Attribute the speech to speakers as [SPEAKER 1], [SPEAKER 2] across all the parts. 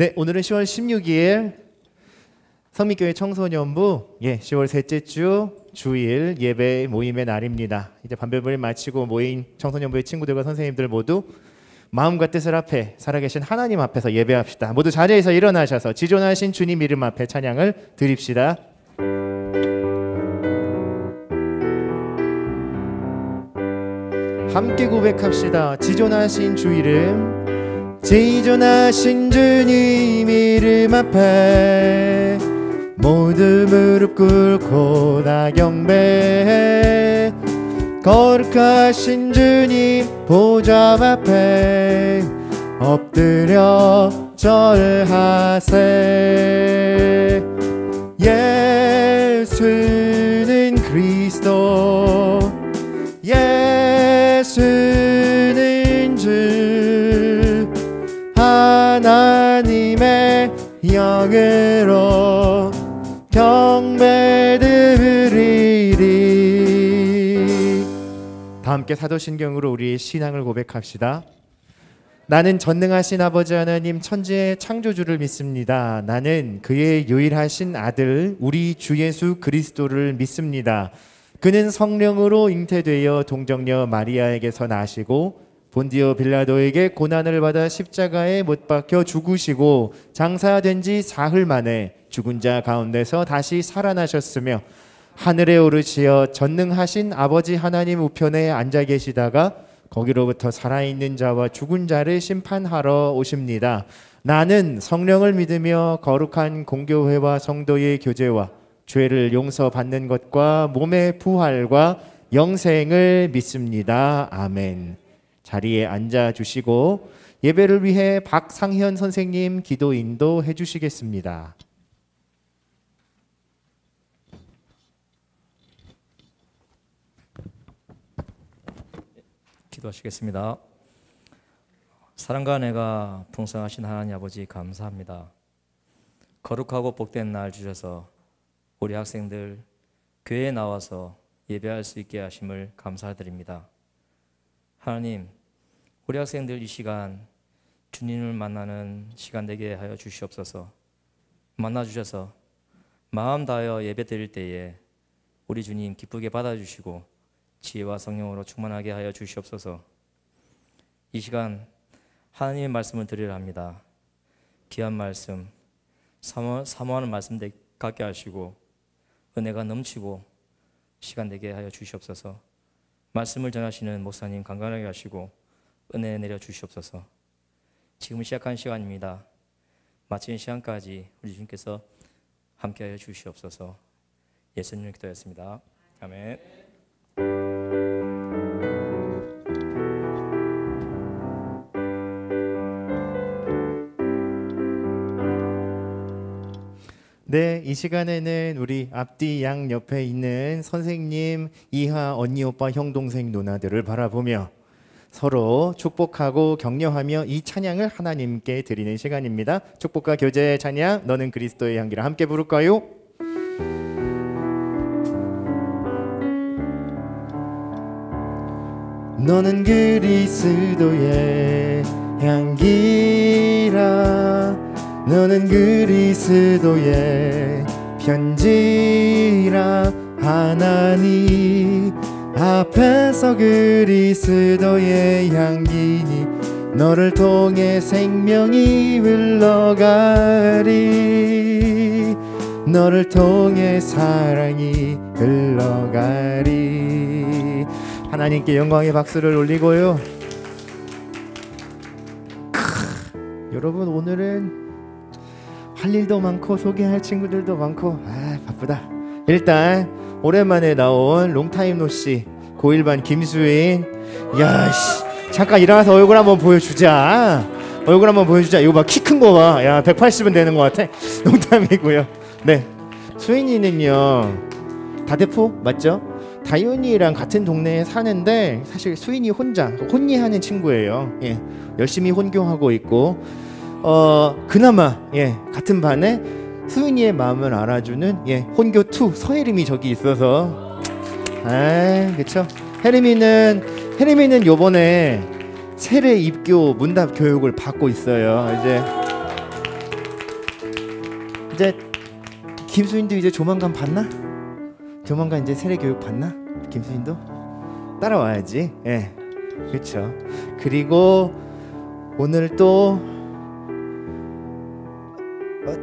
[SPEAKER 1] 네, 오늘은 10월 16일 성미교회 청소년부 10월 셋째 주 주일 예배 모임의 날입니다. 이제 반별모임 마치고 모인 청소년부의 친구들과 선생님들 모두 마음과 뜻을 앞에 살아계신 하나님 앞에서 예배합시다. 모두 자리에서 일어나셔서 지존하신 주님 이름 앞에 찬양을 드립시다. 함께 고백합시다. 지존하신 주 이름, 지존하신 주님 이름 앞에 모두 무릎 꿇고 다 경배해. 거룩하신 주님 보좌 앞에 엎드려 절하세. 예수는 그리스도, 예수는 주, 하나님의 영으로 경배드리리. 다 함께 사도신경으로 우리의 신앙을 고백합시다. 나는 전능하신 아버지 하나님 천지의 창조주를 믿습니다. 나는 그의 유일하신 아들 우리 주 예수 그리스도를 믿습니다. 그는 성령으로 잉태되어 동정녀 마리아에게서 나시고 본디오 빌라도에게 고난을 받아 십자가에 못 박혀 죽으시고 장사된 지 사흘 만에 죽은 자 가운데서 다시 살아나셨으며 하늘에 오르시어 전능하신 아버지 하나님 우편에 앉아 계시다가 거기로부터 살아있는 자와 죽은 자를 심판하러 오십니다. 나는 성령을 믿으며 거룩한 공교회와 성도의 교제와 죄를 용서받는 것과 몸의 부활과 영생을 믿습니다. 아멘. 자리에 앉아주시고 예배를 위해 박상현 선생님 기도 인도해 주시겠습니다.
[SPEAKER 2] 기도하시겠습니다. 사랑과 은혜가 풍성하신 하나님 아버지 감사합니다. 거룩하고 복된 날 주셔서 우리 학생들 교회에 나와서 예배할 수 있게 하심을 감사드립니다. 하나님, 우리 학생들 이 시간 주님을 만나는 시간 되게 하여 주시옵소서. 만나주셔서 마음 다하여 예배 드릴 때에 우리 주님 기쁘게 받아주시고 지혜와 성령으로 충만하게 하여 주시옵소서. 이 시간 하나님의 말씀을 드리려 합니다. 귀한 말씀, 사모하는 말씀 갖게 하시고 은혜가 넘치고 시간 되게 하여 주시옵소서. 말씀을 전하시는 목사님 강건하게 하시고 은혜 내려 주시옵소서. 지금 시작한 시간입니다. 마치는 시간까지 우리 주님께서 함께하여 주시옵소서. 예수님을 기도했습니다. 아멘.
[SPEAKER 1] 네, 이 시간에는 우리 앞뒤 양 옆에 있는 선생님, 이하, 언니, 오빠, 형, 동생, 누나들을 바라보며 서로 축복하고 격려하며 이 찬양을 하나님께 드리는 시간입니다. 축복과 교제의 찬양, 너는 그리스도의 향기를 함께 부를까요? 너는 그리스도의 향기라, 너는 그리스도의 편지라. 하나님 앞에서 그리스도의 향기니 너를 통해 생명이 흘러가리, 너를 통해 사랑이 흘러가리. 하나님께 영광의 박수를 올리고요. 여러분, 오늘은 할 일도 많고 소개할 친구들도 많고 바쁘다. 일단 오랜만에 나온 롱타임 노씨 고1반 김수인. 야씨, 잠깐 일어나서 얼굴 한번 보여주자. 얼굴 한번 보여주자. 이거 봐, 키 큰 거 봐. 야, 180은 되는 것 같아. 농담이고요. 네, 수인이는요 다대포 맞죠? 다윤이랑 같은 동네에 사는데 사실 수인이 혼자 혼리하는 친구예요. 예, 열심히 혼교하고 있고 그나마 같은 반에 수인이의 마음을 알아주는 혼교 2 서혜림이 저기 있어서 그쵸? 혜림이는 요번에 세례 입교 문답 교육을 받고 있어요. 이제 이제 김수인도 이제 조만간 받나? 조만간 이제 세례 교육 받나? 김수인도 따라와야지. 예, 그렇죠. 그리고 오늘 또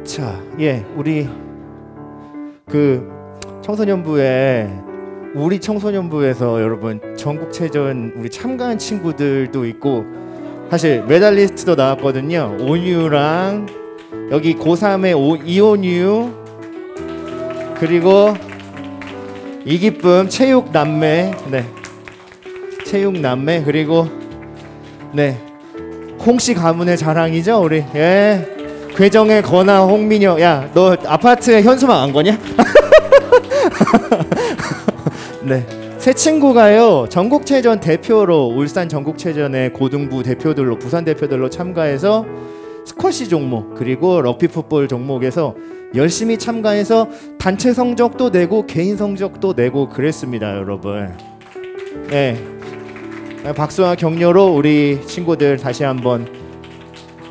[SPEAKER 1] 자, 예, 우리 그 청소년부에 우리 청소년부에서 여러분 전국체전 우리 참가한 친구들도 있고 사실 메달리스트도 나왔거든요. 온유랑 여기 고3의 이온유 그리고 이기쁨 체육 남매 네 체육 남매 그리고 네 홍씨 가문의 자랑이죠 우리 예 괴정의 건아 홍민여 야 너 아파트에 현수막 안 거냐? 네. 새 친구가요 전국체전 대표로 울산 전국체전의 고등부 대표들로 부산 대표들로 참가해서 스쿼시 종목 그리고 럭비 풋볼 종목에서 열심히 참가해서 단체 성적도 내고 개인 성적도 내고 그랬습니다 여러분. 네. 박수와 격려로 우리 친구들 다시 한번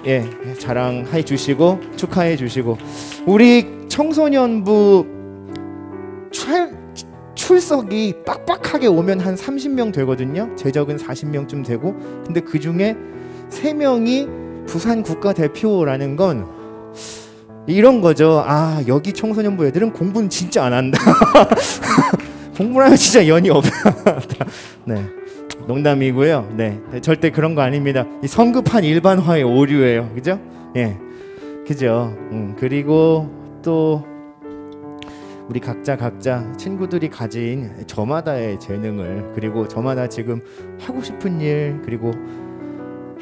[SPEAKER 1] 예 자랑해 주시고 축하해 주시고 우리 청소년부 출석이 빡빡하게 오면 한 30명 되거든요. 제적은 40명쯤 되고 근데 그 중에 3명이 부산 국가대표라는 건 이런 거죠. 아 여기 청소년부 애들은 공부는 진짜 안 한다. 공부를 하면 진짜 연이 없다. 네 농담이고요. 네 절대 그런 거 아닙니다. 이 성급한 일반화의 오류예요. 그죠? 예 그죠. 그리고 또 우리 각자 친구들이 가진 저마다의 재능을 그리고 저마다 지금 하고 싶은 일 그리고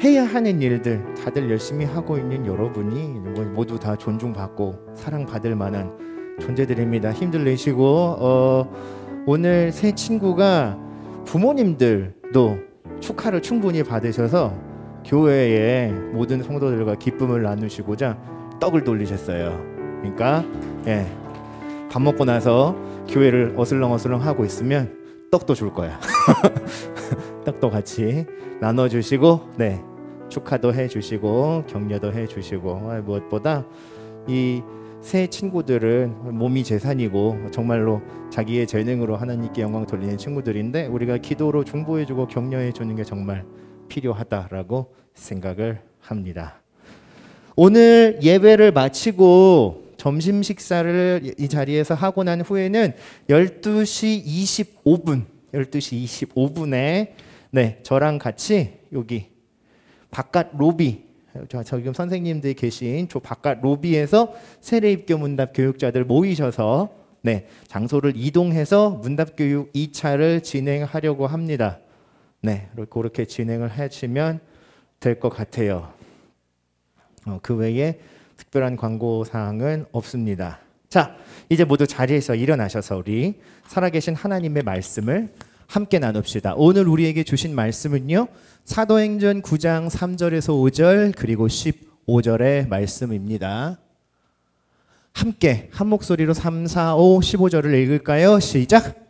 [SPEAKER 1] 해야 하는 일들 다들 열심히 하고 있는 여러분이 모두 다 존중받고 사랑받을 만한 존재들입니다. 힘들 내시고 오늘 새 친구가 부모님들도 축하를 충분히 받으셔서 교회의 모든 성도들과 기쁨을 나누시고자 떡을 돌리셨어요. 그러니까 예. 밥 먹고 나서 교회를 어슬렁어슬렁 하고 있으면 떡도 줄 거야. 떡도 같이 나눠주시고 네 축하도 해주시고 격려도 해주시고 무엇보다 이 새 친구들은 몸이 재산이고 정말로 자기의 재능으로 하나님께 영광 돌리는 친구들인데 우리가 기도로 중보해주고 격려해주는 게 정말 필요하다라고 생각을 합니다. 오늘 예배를 마치고 점심 식사를 이 자리에서 하고 난 후에는 12시 25분에 네, 저랑 같이 여기 바깥 로비 지금 선생님들이 계신 저 바깥 로비에서 세례입교 문답 교육자들 모이셔서 네, 장소를 이동해서 문답 교육 2차를 진행하려고 합니다. 네, 그렇게 진행을 하시면 될 것 같아요. 그 외에 특별한 광고 사항은 없습니다. 자, 이제 모두 자리에서 일어나셔서 우리 살아계신 하나님의 말씀을 함께 나눕시다. 오늘 우리에게 주신 말씀은요. 사도행전 9장 3절에서 5절 그리고 15절의 말씀입니다. 함께 한 목소리로 3, 4, 5, 15절을 읽을까요? 시작!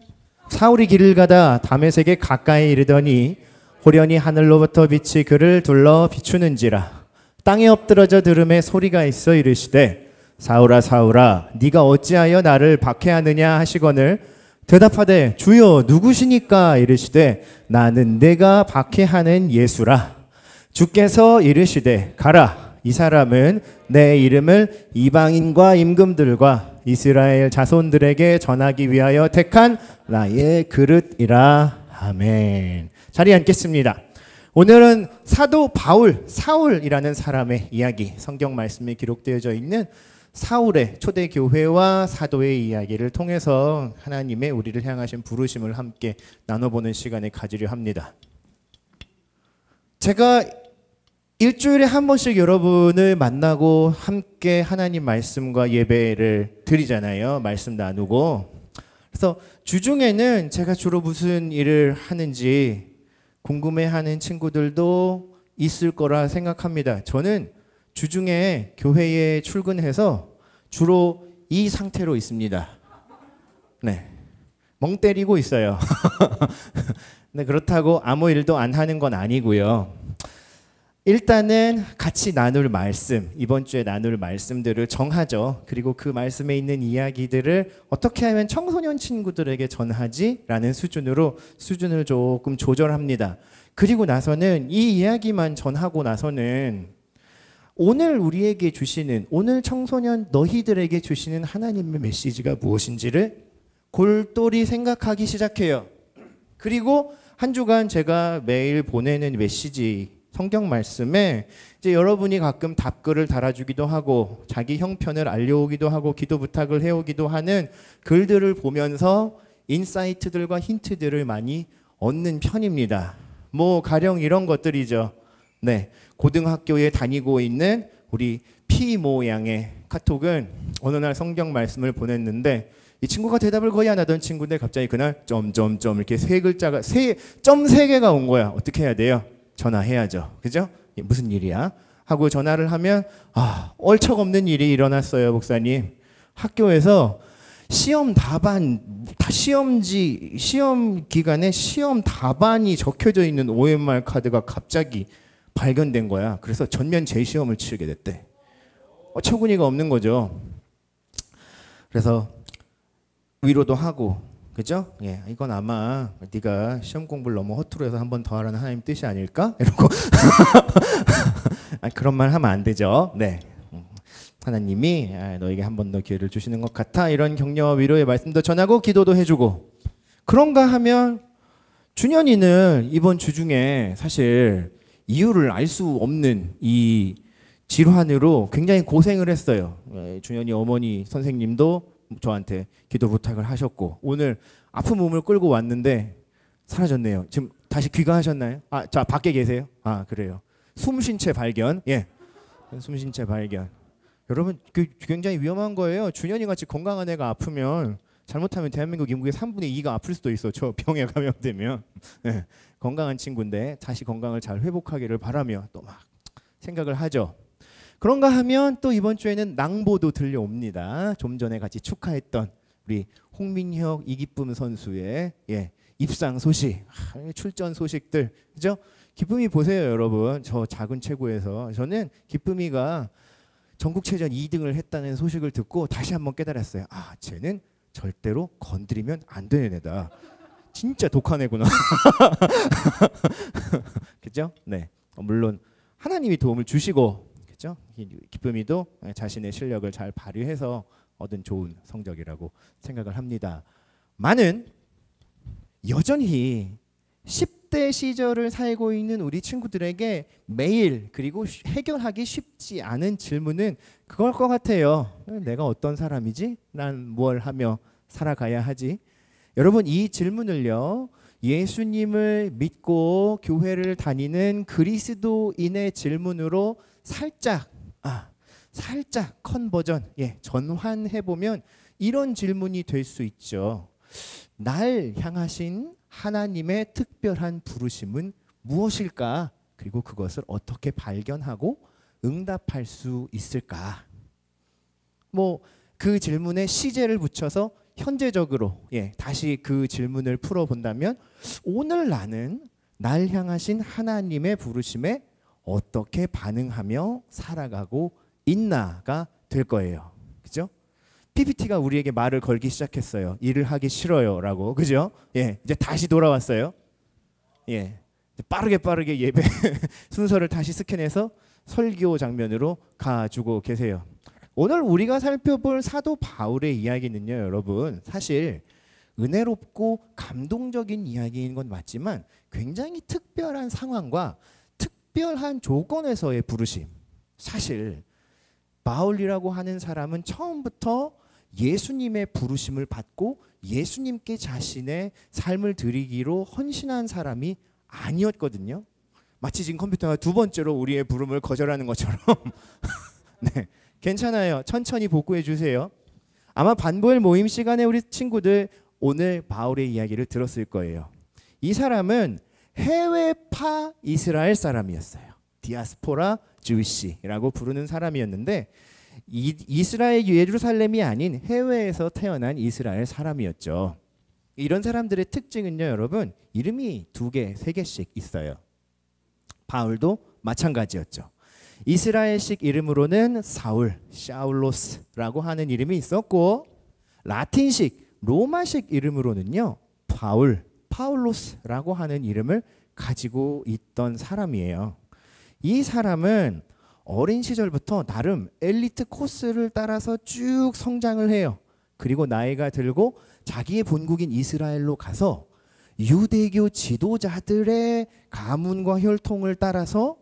[SPEAKER 1] 사울이 길을 가다 다메섹에 가까이 이르더니 호련히 하늘로부터 빛이 그를 둘러 비추는지라 땅에 엎드러져 들음에 소리가 있어 이르시되 사울아 사울아 네가 어찌하여 나를 박해하느냐 하시거늘 대답하되 주여 누구시니까 이르시되 나는 내가 박해하는 예수라. 주께서 이르시되 가라 이 사람은 내 이름을 이방인과 임금들과 이스라엘 자손들에게 전하기 위하여 택한 나의 그릇이라. 아멘. 자리에 앉겠습니다. 오늘은 사도 바울, 사울이라는 사람의 이야기, 성경 말씀에 기록되어져 있는 사울의 초대교회와 사도의 이야기를 통해서 하나님의 우리를 향하신 부르심을 함께 나눠보는 시간을 가지려 합니다. 제가 일주일에 한 번씩 여러분을 만나고 함께 하나님 말씀과 예배를 드리잖아요. 말씀 나누고. 그래서 주중에는 제가 주로 무슨 일을 하는지 궁금해하는 친구들도 있을 거라 생각합니다. 저는 주중에 교회에 출근해서 주로 이 상태로 있습니다. 네, 멍 때리고 있어요. 네, 그렇다고 아무 일도 안 하는 건 아니고요. 일단은 같이 나눌 말씀, 이번 주에 나눌 말씀들을 정하죠. 그리고 그 말씀에 있는 이야기들을 어떻게 하면 청소년 친구들에게 전하지? 라는 수준을 조금 조절합니다. 그리고 나서는 이 이야기만 전하고 나서는 오늘 우리에게 주시는, 오늘 청소년 너희들에게 주시는 하나님의 메시지가 무엇인지를 골똘히 생각하기 시작해요. 그리고 한 주간 제가 매일 보내는 메시지, 성경 말씀에 이제 여러분이 가끔 답글을 달아주기도 하고 자기 형편을 알려오기도 하고 기도 부탁을 해오기도 하는 글들을 보면서 인사이트들과 힌트들을 많이 얻는 편입니다. 뭐 가령 이런 것들이죠. 네, 고등학교에 다니고 있는 우리 피모 양의 카톡은 어느 날 성경 말씀을 보냈는데 이 친구가 대답을 거의 안 하던 친구인데 갑자기 그날 점점점 이렇게 세 글자가 점 세 개가 온 거야. 어떻게 해야 돼요? 전화해야죠. 그죠? 무슨 일이야? 하고 전화를 하면 얼척없는 일이 일어났어요, 목사님. 학교에서 시험 기간에 시험 답안이 적혀져 있는 OMR 카드가 갑자기 발견된 거야. 그래서 전면 재시험을 치르게 됐대. 어처구니가 없는 거죠. 그래서 위로도 하고, 그죠? 예, 이건 아마 네가 시험 공부를 너무 허투루 해서 한 번 더 하라는 하나님 뜻이 아닐까? 이러고 그런 말 하면 안 되죠. 네, 하나님이 너에게 한 번 더 기회를 주시는 것 같아. 이런 격려와 위로의 말씀도 전하고 기도도 해주고. 그런가 하면 준현이는 이번 주 중에 사실 이유를 알 수 없는 이 질환으로 굉장히 고생을 했어요. 준현이 어머니 선생님도 저한테 기도 부탁을 하셨고 오늘 아픈 몸을 끌고 왔는데 사라졌네요. 지금 다시 귀가하셨나요? 자 밖에 계세요? 그래요. 숨쉰 채 발견. 예, 숨쉰 채 발견. 여러분 굉장히 위험한 거예요. 준현이 같이 건강한 애가 아프면 잘못하면 대한민국 인구의 3분의 2가 아플 수도 있어. 저 병에 감염되면. 예, 건강한 친구인데 다시 건강을 잘 회복하기를 바라며 또 막 생각을 하죠. 그런가 하면 또 이번 주에는 낭보도 들려옵니다. 좀 전에 같이 축하했던 우리 홍민혁, 이기쁨 선수의 입상 소식, 출전 소식들, 그죠? 기쁨이 보세요, 여러분. 저 작은 체구에서 저는 기쁨이가 전국체전 2등을 했다는 소식을 듣고 다시 한번 깨달았어요. 쟤는 절대로 건드리면 안 되는 애다. 진짜 독한 애구나. 그죠? 네, 물론 하나님이 도움을 주시고. 그렇죠? 기쁨이도 자신의 실력을 잘 발휘해서 얻은 좋은 성적이라고 생각을 합니다. 많은 여전히 10대 시절을 살고 있는 우리 친구들에게 매일 그리고 해결하기 쉽지 않은 질문은 그걸 것 같아요. 내가 어떤 사람이지? 난 뭘 하며 살아가야 하지? 여러분 이 질문을요. 예수님을 믿고 교회를 다니는 그리스도인의 질문으로 살짝 컨버전, 전환해 보면 이런 질문이 될 수 있죠. 날 향하신 하나님의 특별한 부르심은 무엇일까? 그리고 그것을 어떻게 발견하고 응답할 수 있을까? 뭐 그 질문에 시제를 붙여서 현재적으로 다시 그 질문을 풀어본다면 오늘 나는 날 향하신 하나님의 부르심에 어떻게 반응하며 살아가고 있나가 될 거예요. 그죠? PPT가 우리에게 말을 걸기 시작했어요. 일을 하기 싫어요라고. 그죠? 이제 다시 돌아왔어요. 빠르게 예배 순서를 다시 스캔해서 설교 장면으로 가지고 계세요. 오늘 우리가 살펴볼 사도 바울의 이야기는요, 여러분, 사실 은혜롭고 감동적인 이야기인 건 맞지만 굉장히 특별한 상황과 특별한 조건에서의 부르심. 사실 바울이라고 하는 사람은 처음부터 예수님의 부르심을 받고 예수님께 자신의 삶을 드리기로 헌신한 사람이 아니었거든요. 마치 지금 컴퓨터가 두 번째로 우리의 부름을 거절하는 것처럼. 네, 괜찮아요. 천천히 복구해 주세요. 아마 반보일 모임 시간에 우리 친구들 오늘 바울의 이야기를 들었을 거예요. 이 사람은 해외파 이스라엘 사람이었어요. 디아스포라 주이시라고 부르는 사람이었는데 이스라엘 예루살렘이 아닌 해외에서 태어난 이스라엘 사람이었죠. 이런 사람들의 특징은요, 여러분, 이름이 2개, 3개씩 있어요. 바울도 마찬가지였죠. 이스라엘식 이름으로는 사울, 샤울로스라고 하는 이름이 있었고, 라틴식, 로마식 이름으로는요, 바울, 파울로스라고 하는 이름을 가지고 있던 사람이에요. 이 사람은 어린 시절부터 나름 엘리트 코스를 따라서 쭉 성장을 해요. 그리고 나이가 들고 자기의 본국인 이스라엘로 가서 유대교 지도자들의 가문과 혈통을 따라서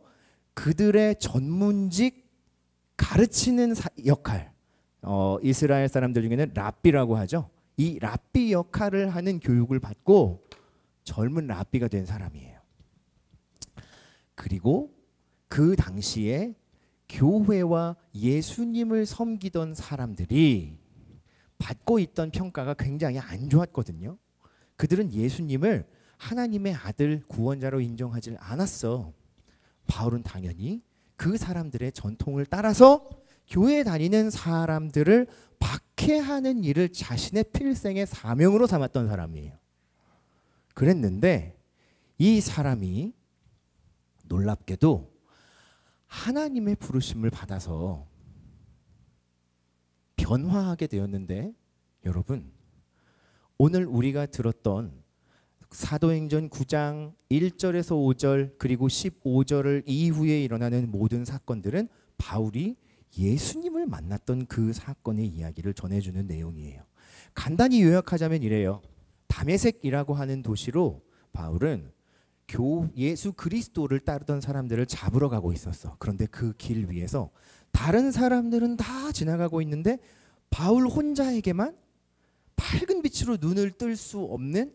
[SPEAKER 1] 그들의 전문직 가르치는 역할, 이스라엘 사람들 중에는 랍비라고 하죠. 이 랍비 역할을 하는 교육을 받고 젊은 랍비가 된 사람이에요. 그리고 그 당시에 교회와 예수님을 섬기던 사람들이 받고 있던 평가가 굉장히 안 좋았거든요. 그들은 예수님을 하나님의 아들 구원자로 인정하지 않았어. 바울은 당연히 그 사람들의 전통을 따라서 교회에 다니는 사람들을 박해하는 일을 자신의 필생의 사명으로 삼았던 사람이에요. 그랬는데 이 사람이 놀랍게도 하나님의 부르심을 받아서 변화하게 되었는데, 여러분, 오늘 우리가 들었던 사도행전 9장 1절에서 5절 그리고 15절 이후에 일어나는 모든 사건들은 바울이 예수님을 만났던 그 사건의 이야기를 전해주는 내용이에요. 간단히 요약하자면 이래요. 다메섹이라고 하는 도시로 바울은 예수 그리스도를 따르던 사람들을 잡으러 가고 있었어. 그런데 그 길 위에서 다른 사람들은 다 지나가고 있는데 바울 혼자에게만 밝은 빛으로 눈을 뜰 수 없는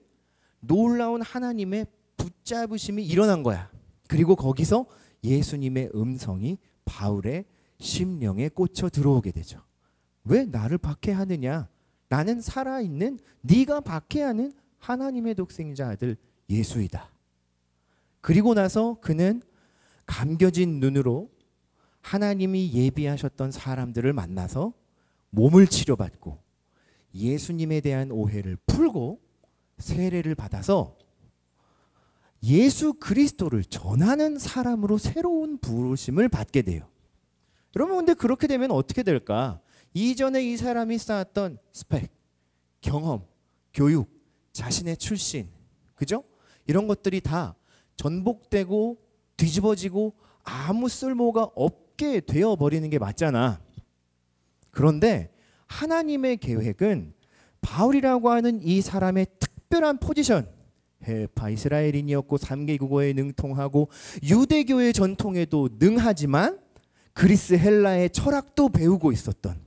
[SPEAKER 1] 놀라운 하나님의 붙잡으심이 일어난 거야. 그리고 거기서 예수님의 음성이 바울의 심령에 꽂혀 들어오게 되죠. 왜 나를 박해하느냐? 나는 살아있는 네가 박해하는 하나님의 독생자 아들 예수이다. 그리고 나서 그는 감겨진 눈으로 하나님이 예비하셨던 사람들을 만나서 몸을 치료받고 예수님에 대한 오해를 풀고 세례를 받아서 예수 그리스도를 전하는 사람으로 새로운 부르심을 받게 돼요. 여러분, 근데 그렇게 되면 어떻게 될까? 이전에 이 사람이 쌓았던 스펙, 경험, 교육, 자신의 출신, 그죠? 이런 것들이 다 전복되고 뒤집어지고 아무 쓸모가 없게 되어버리는 게 맞잖아. 그런데 하나님의 계획은 바울이라고 하는 이 사람의 특별한 포지션, 해파 이스라엘인이었고 3개 국어에 능통하고 유대교의 전통에도 능하지만 그리스 헬라의 철학도 배우고 있었던,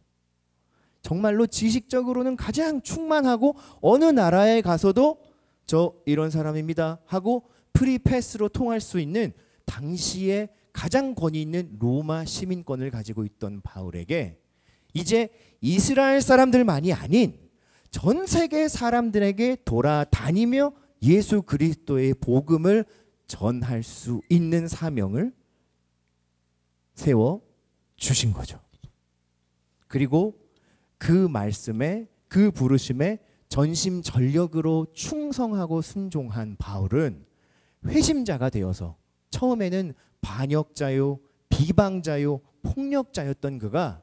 [SPEAKER 1] 정말로 지식적으로는 가장 충만하고 어느 나라에 가서도 저 이런 사람입니다 하고 프리패스로 통할 수 있는 당시에 가장 권위 있는 로마 시민권을 가지고 있던 바울에게 이제 이스라엘 사람들만이 아닌 전 세계 사람들에게 돌아다니며 예수 그리스도의 복음을 전할 수 있는 사명을 세워 주신 거죠. 그리고 그 말씀에, 그 부르심에 전심전력으로 충성하고 순종한 바울은 회심자가 되어서 처음에는 반역자요, 비방자요, 폭력자였던 그가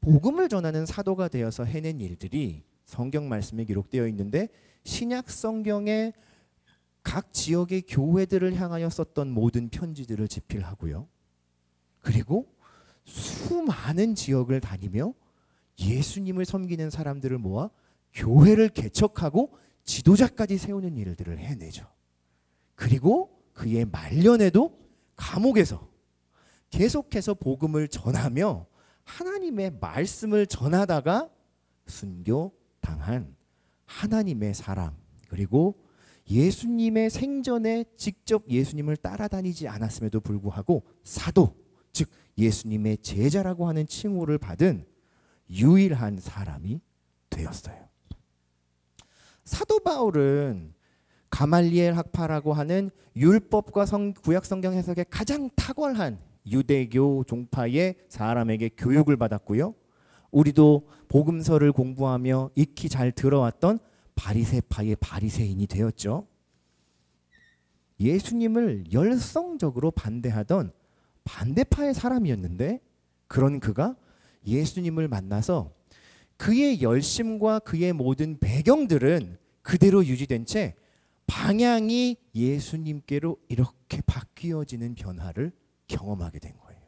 [SPEAKER 1] 복음을 전하는 사도가 되어서 해낸 일들이 성경 말씀에 기록되어 있는데, 신약 성경의 각 지역의 교회들을 향하여 썼던 모든 편지들을 집필하고요. 그리고 수많은 지역을 다니며 예수님을 섬기는 사람들을 모아 교회를 개척하고 지도자까지 세우는 일들을 해내죠. 그리고 그의 말년에도 감옥에서 계속해서 복음을 전하며 하나님의 말씀을 전하다가 순교당한 하나님의 사람, 그리고 예수님의 생전에 직접 예수님을 따라다니지 않았음에도 불구하고 사도, 즉 예수님의 제자라고 하는 칭호를 받은 유일한 사람이 되었어요. 사도 바울은 가말리엘 학파라고 하는 율법과 구약 성경 해석에 가장 탁월한 유대교 종파의 사람에게 교육을 받았고요. 우리도 복음서를 공부하며 익히 잘 들어왔던 바리새파의 바리새인이 되었죠. 예수님을 열성적으로 반대하던 반대파의 사람이었는데 그런 그가 예수님을 만나서 그의 열심과 그의 모든 배경들은 그대로 유지된 채 방향이 예수님께로 이렇게 바뀌어지는 변화를 경험하게 된 거예요.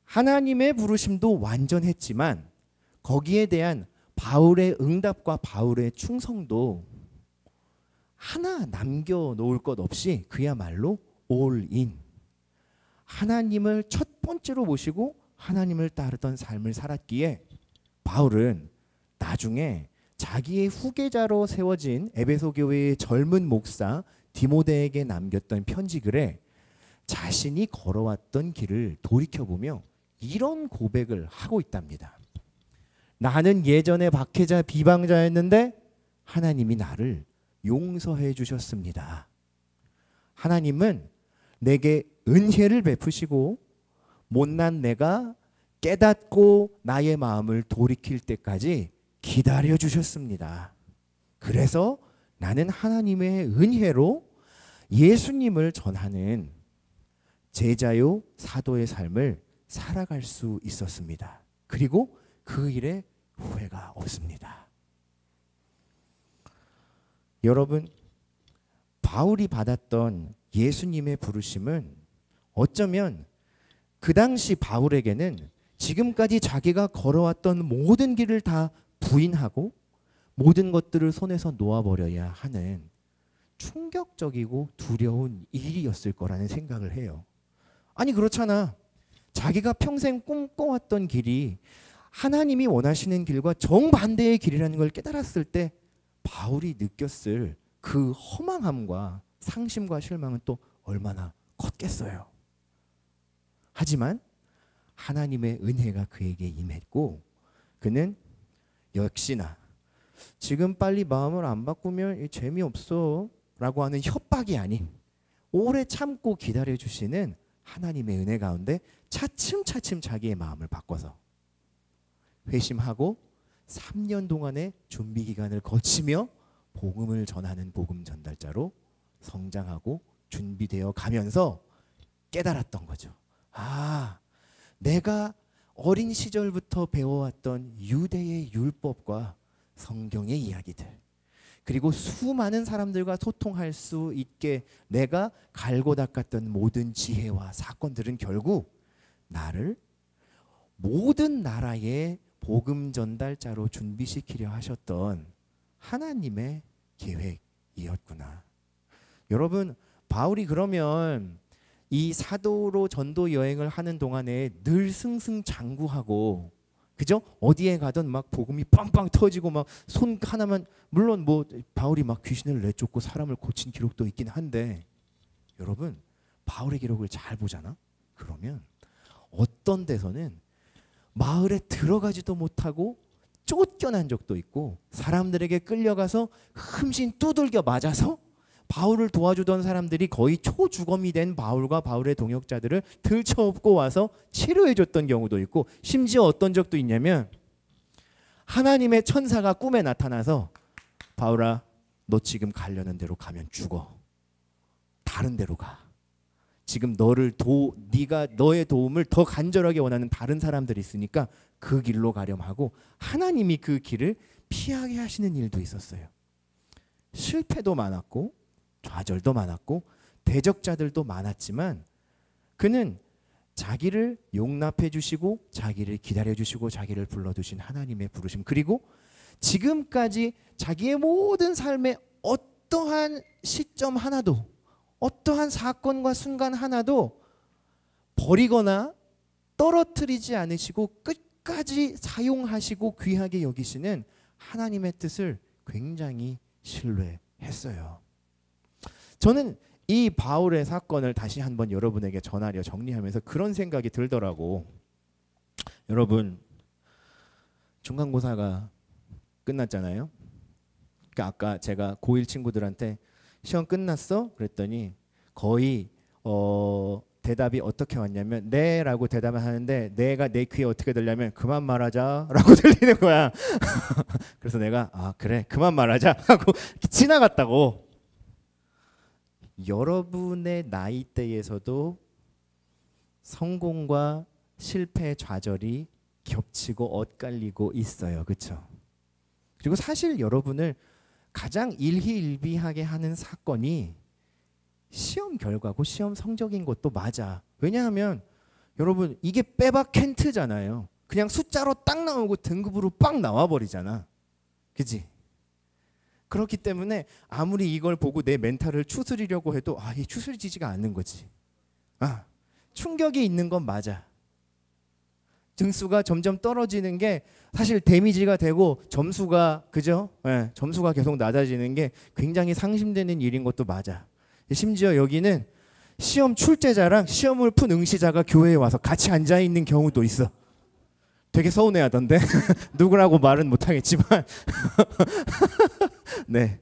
[SPEAKER 1] 하나님의 부르심도 완전했지만 거기에 대한 바울의 응답과 바울의 충성도 하나 남겨놓을 것 없이 그야말로 올인. 하나님을 첫 번째로 모시고 하나님을 따르던 삶을 살았기에 바울은 나중에 자기의 후계자로 세워진 에베소 교회의 젊은 목사 디모데에게 남겼던 편지글에 자신이 걸어왔던 길을 돌이켜보며 이런 고백을 하고 있답니다. 나는 예전에 박해자 비방자였는데 하나님이 나를 용서해 주셨습니다. 하나님은 내게 은혜를 베푸시고 못난 내가 깨닫고 나의 마음을 돌이킬 때까지 기다려 주셨습니다. 그래서 나는 하나님의 은혜로 예수님을 전하는 제자요 사도의 삶을 살아갈 수 있었습니다. 그리고 그 일에 후회가 없습니다. 여러분, 바울이 받았던 예수님의 부르심은 어쩌면 그 당시 바울에게는 지금까지 자기가 걸어왔던 모든 길을 다 부인하고 모든 것들을 손에서 놓아버려야 하는 충격적이고 두려운 일이었을 거라는 생각을 해요. 아니 그렇잖아. 자기가 평생 꿈꿔왔던 길이 하나님이 원하시는 길과 정반대의 길이라는 걸 깨달았을 때 바울이 느꼈을 그 허망함과 상심과 실망은 또 얼마나 컸겠어요. 하지만 하나님의 은혜가 그에게 임했고 그는 역시나 지금 빨리 마음을 안 바꾸면 재미없어 라고 하는 협박이 아닌 오래 참고 기다려주시는 하나님의 은혜 가운데 차츰차츰 자기의 마음을 바꿔서 회심하고 3년 동안의 준비 기간을 거치며 복음을 전하는 복음 전달자로 성장하고 준비되어 가면서 깨달았던 거죠. 아, 내가 어린 시절부터 배워왔던 유대의 율법과 성경의 이야기들 그리고 수많은 사람들과 소통할 수 있게 내가 갈고 닦았던 모든 지혜와 사건들은 결국 나를 모든 나라의 복음 전달자로 준비시키려 하셨던 하나님의 계획이었구나. 여러분, 바울이 그러면 이 사도로 전도 여행을 하는 동안에 늘 승승장구하고 그죠? 어디에 가든 막 복음이 빵빵 터지고 막 손 하나만 물론 뭐 바울이 막 귀신을 내쫓고 사람을 고친 기록도 있긴 한데 여러분 바울의 기록을 잘 보잖아. 그러면 어떤 데서는 마을에 들어가지도 못하고 쫓겨난 적도 있고 사람들에게 끌려가서 흠신 두들겨 맞아서 바울을 도와주던 사람들이 거의 초주검이 된 바울과 바울의 동역자들을 들쳐업고 와서 치료해줬던 경우도 있고 심지어 어떤 적도 있냐면 하나님의 천사가 꿈에 나타나서 바울아 너 지금 가려는 대로 가면 죽어. 다른 데로 가. 지금 네가 너의 도움을 더 간절하게 원하는 다른 사람들이 있으니까 그 길로 가렴 하고 하나님이 그 길을 피하게 하시는 일도 있었어요. 실패도 많았고 좌절도 많았고 대적자들도 많았지만 그는 자기를 용납해 주시고 자기를 기다려 주시고 자기를 불러두신 하나님의 부르심 그리고 지금까지 자기의 모든 삶의 어떠한 시점 하나도 어떠한 사건과 순간 하나도 버리거나 떨어뜨리지 않으시고 끝까지 사용하시고 귀하게 여기시는 하나님의 뜻을 굉장히 신뢰했어요. 저는 이 바울의 사건을 다시 한번 여러분에게 전하려 정리하면서 그런 생각이 들더라고. 여러분 중간고사가 끝났잖아요. 그러니까 아까 제가 고1 친구들한테 시험 끝났어? 그랬더니 거의 대답이 어떻게 왔냐면 네라고 대답을 하는데 네가 내 귀에 어떻게 들냐면 그만 말하자 라고 들리는 거야. 그래서 내가 아 그래 그만 말하자 하고 지나갔다고. 여러분의 나이대에서도 성공과 실패 좌절이 겹치고 엇갈리고 있어요. 그렇죠? 그리고 사실 여러분을 가장 일희일비하게 하는 사건이 시험 결과고 시험 성적인 것도 맞아. 왜냐하면 여러분 이게 빼박 켄트잖아요. 그냥 숫자로 딱 나오고 등급으로 빡 나와버리잖아. 그치? 그렇기 때문에 아무리 이걸 보고 내 멘탈을 추스리려고 해도 이게 추스리지가 않는 거지. 충격이 있는 건 맞아. 등수가 점점 떨어지는 게 사실 데미지가 되고 점수가 그죠? 점수가 계속 낮아지는 게 굉장히 상심되는 일인 것도 맞아. 심지어 여기는 시험 출제자랑 시험을 푼 응시자가 교회에 와서 같이 앉아 있는 경우도 있어. 되게 서운해하던데 누구라고 말은 못하겠지만 네.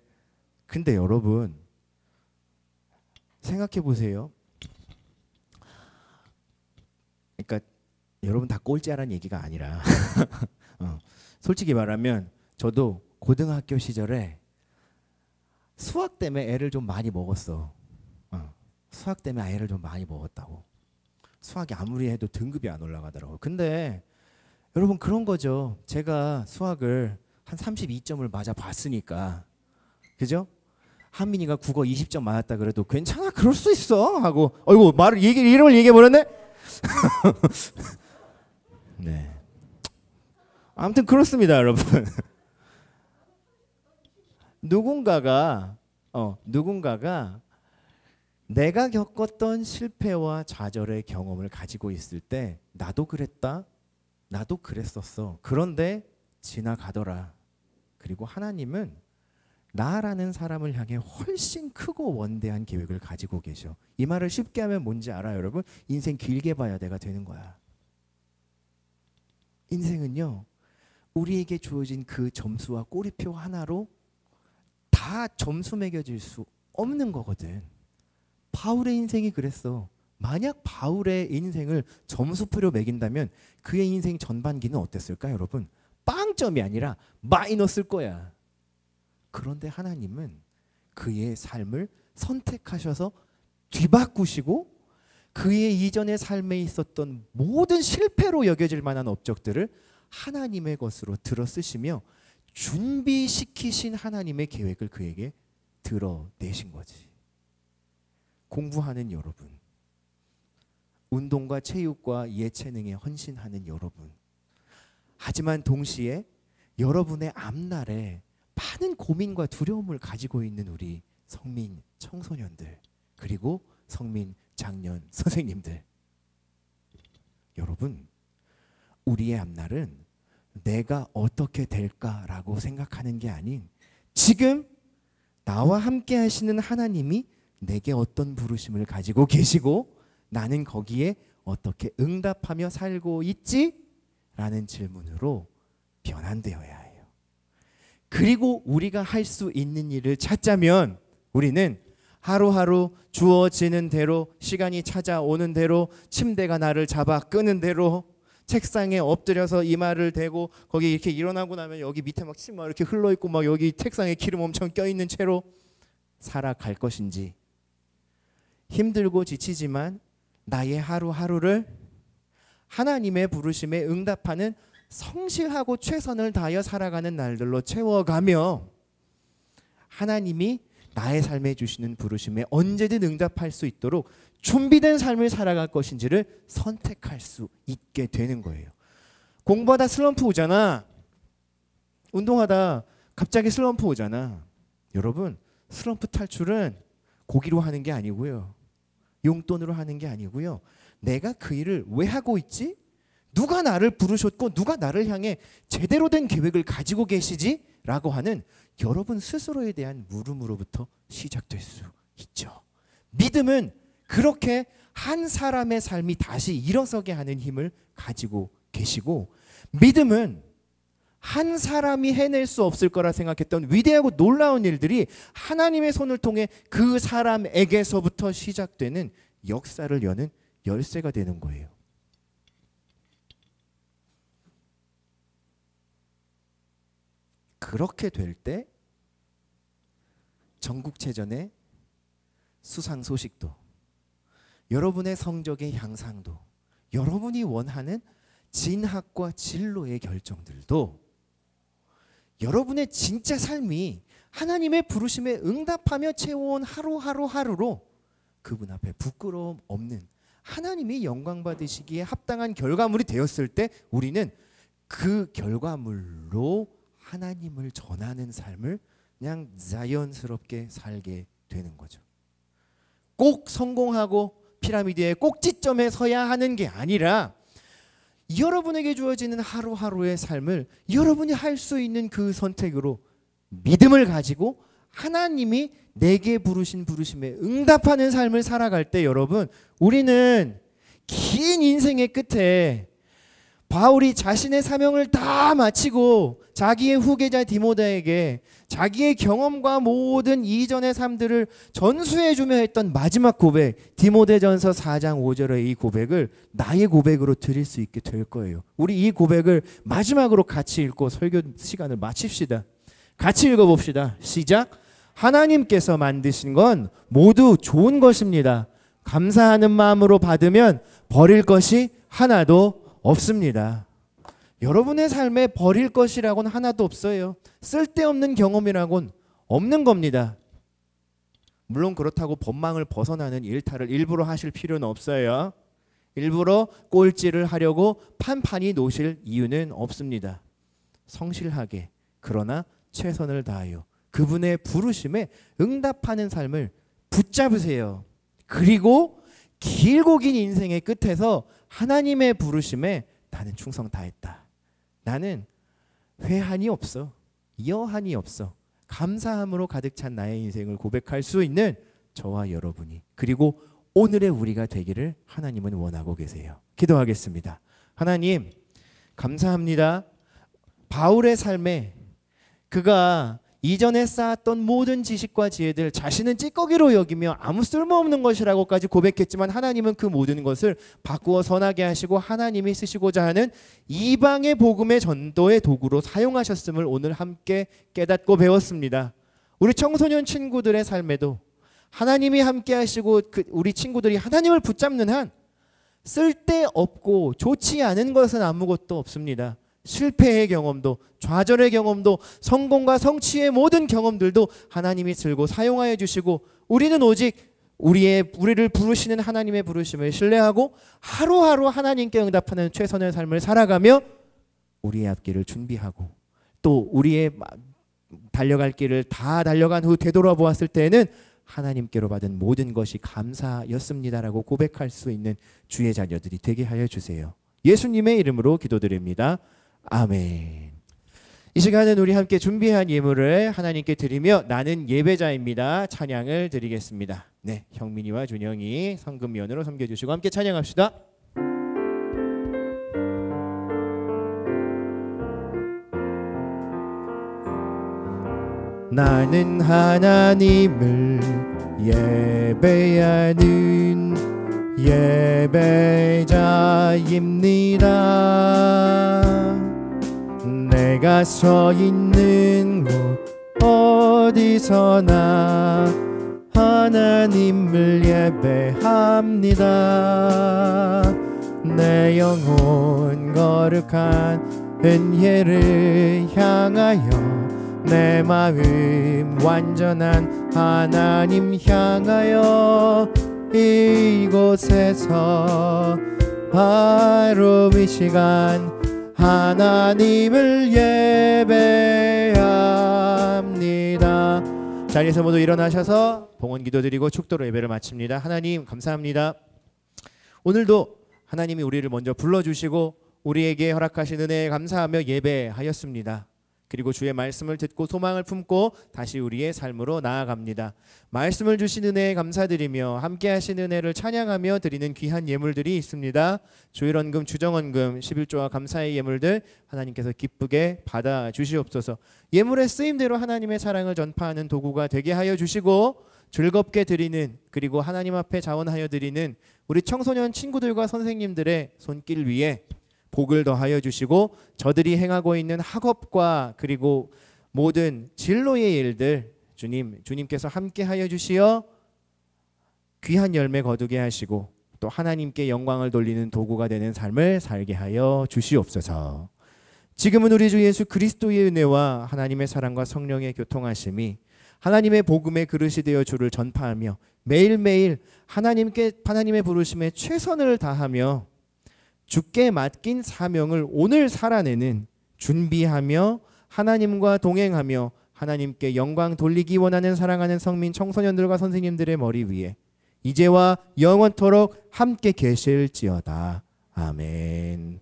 [SPEAKER 1] 근데 여러분 생각해 보세요. 그러니까 여러분 다 꼴찌하라는 얘기가 아니라 솔직히 말하면 저도 고등학교 시절에 수학 때문에 애를 좀 많이 먹었어. 수학 때문에 애를 좀 많이 먹었다고. 수학이 아무리 해도 등급이 안 올라가더라고요. 근데 여러분 그런 거죠. 제가 수학을 한 32점을 맞아 봤으니까 그죠? 한민이가 국어 20점 맞았다 그래도 괜찮아 그럴 수 있어 하고 어이구 말을 이름을 얘기해 버렸네. 네. 아무튼 그렇습니다, 여러분. 누군가가 내가 겪었던 실패와 좌절의 경험을 가지고 있을 때 나도 그랬다. 나도 그랬었어. 그런데 지나가더라. 그리고 하나님은 나라는 사람을 향해 훨씬 크고 원대한 계획을 가지고 계셔. 이 말을 쉽게 하면 뭔지 알아요, 여러분? 인생 길게 봐야 내가 되는 거야. 인생은요, 우리에게 주어진 그 점수와 꼬리표 하나로 다 점수 매겨질 수 없는 거거든. 바울의 인생이 그랬어. 만약 바울의 인생을 점수표로 매긴다면 그의 인생 전반기는 어땠을까, 여러분? 빵점이 아니라 마이너스일 거야. 그런데 하나님은 그의 삶을 선택하셔서 뒤바꾸시고 그의 이전의 삶에 있었던 모든 실패로 여겨질 만한 업적들을 하나님의 것으로 들어 쓰시며 준비시키신 하나님의 계획을 그에게 드러내신 거지. 공부하는 여러분, 운동과 체육과 예체능에 헌신하는 여러분, 하지만 동시에 여러분의 앞날에 많은 고민과 두려움을 가지고 있는 우리 성민 청소년들, 그리고 성민 장년 선생님들, 여러분, 우리의 앞날은 내가 어떻게 될까라고 생각하는 게 아닌 지금 나와 함께 하시는 하나님이 내게 어떤 부르심을 가지고 계시고 나는 거기에 어떻게 응답하며 살고 있지? 라는 질문으로 변환되어야 해요. 그리고 우리가 할 수 있는 일을 찾자면 우리는 하루하루 주어지는 대로, 시간이 찾아오는 대로, 침대가 나를 잡아 끄는 대로, 책상에 엎드려서 이마를 대고 거기 이렇게 일어나고 나면 여기 밑에 막 침 막 이렇게 흘러 있고 막 여기 책상에 기름 엄청 껴 있는 채로 살아갈 것인지, 힘들고 지치지만 나의 하루하루를 하나님의 부르심에 응답하는 성실하고 최선을 다하여 살아가는 날들로 채워가며 하나님이 나의 삶에 주시는 부르심에 언제든 응답할 수 있도록 준비된 삶을 살아갈 것인지를 선택할 수 있게 되는 거예요. 공부하다 슬럼프 오잖아. 운동하다 갑자기 슬럼프 오잖아. 여러분, 슬럼프 탈출은 고기로 하는 게 아니고요, 용돈으로 하는 게 아니고요, 내가 그 일을 왜 하고 있지? 누가 나를 부르셨고 누가 나를 향해 제대로 된 계획을 가지고 계시지? 라고 하는 여러분 스스로에 대한 물음으로부터 시작될 수 있죠. 믿음은 그렇게 한 사람의 삶이 다시 일어서게 하는 힘을 가지고 계시고, 믿음은 한 사람이 해낼 수 없을 거라 생각했던 위대하고 놀라운 일들이 하나님의 손을 통해 그 사람에게서부터 시작되는 역사를 여는 열쇠가 되는 거예요. 그렇게 될 때 전국체전의 수상 소식도, 여러분의 성적의 향상도, 여러분이 원하는 진학과 진로의 결정들도, 여러분의 진짜 삶이 하나님의 부르심에 응답하며 채워온 하루하루로 그분 앞에 부끄러움 없는 하나님이 영광 받으시기에 합당한 결과물이 되었을 때 우리는 그 결과물로 하나님을 전하는 삶을 그냥 자연스럽게 살게 되는 거죠. 꼭 성공하고 피라미드의 꼭지점에 서야 하는 게 아니라 여러분에게 주어지는 하루하루의 삶을 여러분이 할 수 있는 그 선택으로 믿음을 가지고 하나님이 내게 부르신 부르심에 응답하는 삶을 살아갈 때 여러분, 우리는 긴 인생의 끝에 바울이 자신의 사명을 다 마치고 자기의 후계자 디모데에게 자기의 경험과 모든 이전의 삶들을 전수해주며 했던 마지막 고백, 디모데전서 4장 5절의 이 고백을 나의 고백으로 드릴 수 있게 될 거예요. 우리 이 고백을 마지막으로 같이 읽고 설교 시간을 마칩시다. 같이 읽어봅시다. 시작. 하나님께서 만드신 건 모두 좋은 것입니다. 감사하는 마음으로 받으면 버릴 것이 하나도 없습니다. 여러분의 삶에 버릴 것이라고는 하나도 없어요. 쓸데없는 경험이라고는 없는 겁니다. 물론 그렇다고 법망을 벗어나는 일탈을 일부러 하실 필요는 없어요. 일부러 꼴찌를 하려고 판판이 놓으실 이유는 없습니다. 성실하게 그러나 최선을 다하여 그분의 부르심에 응답하는 삶을 붙잡으세요. 그리고 길고 긴 인생의 끝에서 하나님의 부르심에 나는 충성 다했다. 나는 회한이 없어. 여한이 없어. 감사함으로 가득 찬 나의 인생을 고백할 수 있는 저와 여러분이, 그리고 오늘의 우리가 되기를 하나님은 원하고 계세요. 기도하겠습니다. 하나님, 감사합니다. 바울의 삶에 그가 이전에 쌓았던 모든 지식과 지혜들 자신은 찌꺼기로 여기며 아무 쓸모없는 것이라고까지 고백했지만 하나님은 그 모든 것을 바꾸어 선하게 하시고 하나님이 쓰시고자 하는 이방의 복음의 전도의 도구로 사용하셨음을 오늘 함께 깨닫고 배웠습니다. 우리 청소년 친구들의 삶에도 하나님이 함께 하시고 우리 친구들이 하나님을 붙잡는 한 쓸데없고 좋지 않은 것은 아무것도 없습니다. 실패의 경험도, 좌절의 경험도, 성공과 성취의 모든 경험들도 하나님이 들고 사용하여 주시고, 우리는 오직 우리를 부르시는 하나님의 부르심을 신뢰하고 하루하루 하나님께 응답하는 최선의 삶을 살아가며 우리의 앞길을 준비하고 또 우리의 달려갈 길을 다 달려간 후 되돌아보았을 때에는 하나님께로 받은 모든 것이 감사였습니다라고 고백할 수 있는 주의 자녀들이 되게 하여 주세요. 예수님의 이름으로 기도드립니다. 아멘. 이 시간은 우리 함께 준비한 예물을 하나님께 드리며 나는 예배자입니다. 찬양을 드리겠습니다. 네, 형민이와 준영이 성금위원으로 섬겨주시고 함께 찬양합시다. 나는 하나님을 예배하는 예배자입니다. 내가 서 있는 곳 어디서나 하나님을 예배합니다. 내 영혼 거룩한 은혜를 향하여 내 마음 완전한 하나님 향하여 이곳에서 바로 이 시간 하나님을 예배합니다. 자리에서 모두 일어나셔서 봉헌 기도드리고 축도로 예배를 마칩니다. 하나님 감사합니다. 오늘도 하나님이 우리를 먼저 불러주시고 우리에게 허락하신 은혜에 감사하며 예배하였습니다. 그리고 주의 말씀을 듣고 소망을 품고 다시 우리의 삶으로 나아갑니다. 말씀을 주신 은혜에 감사드리며 함께 하신 은혜를 찬양하며 드리는 귀한 예물들이 있습니다. 주일헌금, 주정헌금, 11조와 감사의 예물들 하나님께서 기쁘게 받아 주시옵소서. 예물의 쓰임대로 하나님의 사랑을 전파하는 도구가 되게 하여 주시고 즐겁게 드리는, 그리고 하나님 앞에 자원하여 드리는 우리 청소년 친구들과 선생님들의 손길 위에 복을 더하여 주시고 저들이 행하고 있는 학업과 그리고 모든 진로의 일들 주님께서 함께 하여 주시어 귀한 열매 거두게 하시고 또 하나님께 영광을 돌리는 도구가 되는 삶을 살게 하여 주시옵소서. 지금은 우리 주 예수 그리스도의 은혜와 하나님의 사랑과 성령의 교통하심이 하나님의 복음의 그릇이 되어 주를 전파하며 매일매일 하나님의 부르심에 최선을 다하며 주께 맡긴 사명을 오늘 살아내는 준비하며 하나님과 동행하며 하나님께 영광 돌리기 원하는 사랑하는 성민 청소년들과 선생님들의 머리 위에 이제와 영원토록 함께 계실지어다. 아멘.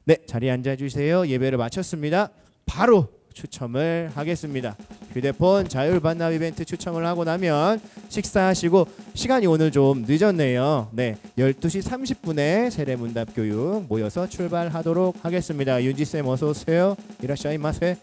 [SPEAKER 1] 네, 자리에 앉아주세요. 예배를 마쳤습니다. 바로 추첨을 하겠습니다. 휴대폰 자율반납 이벤트 추첨을 하고 나면 식사하시고, 시간이 오늘 좀 늦었네요. 네, 12시 30분에 세례문답 교육 모여서 출발하도록 하겠습니다. 윤지쌤 어서 오세요. 이라샤이마세.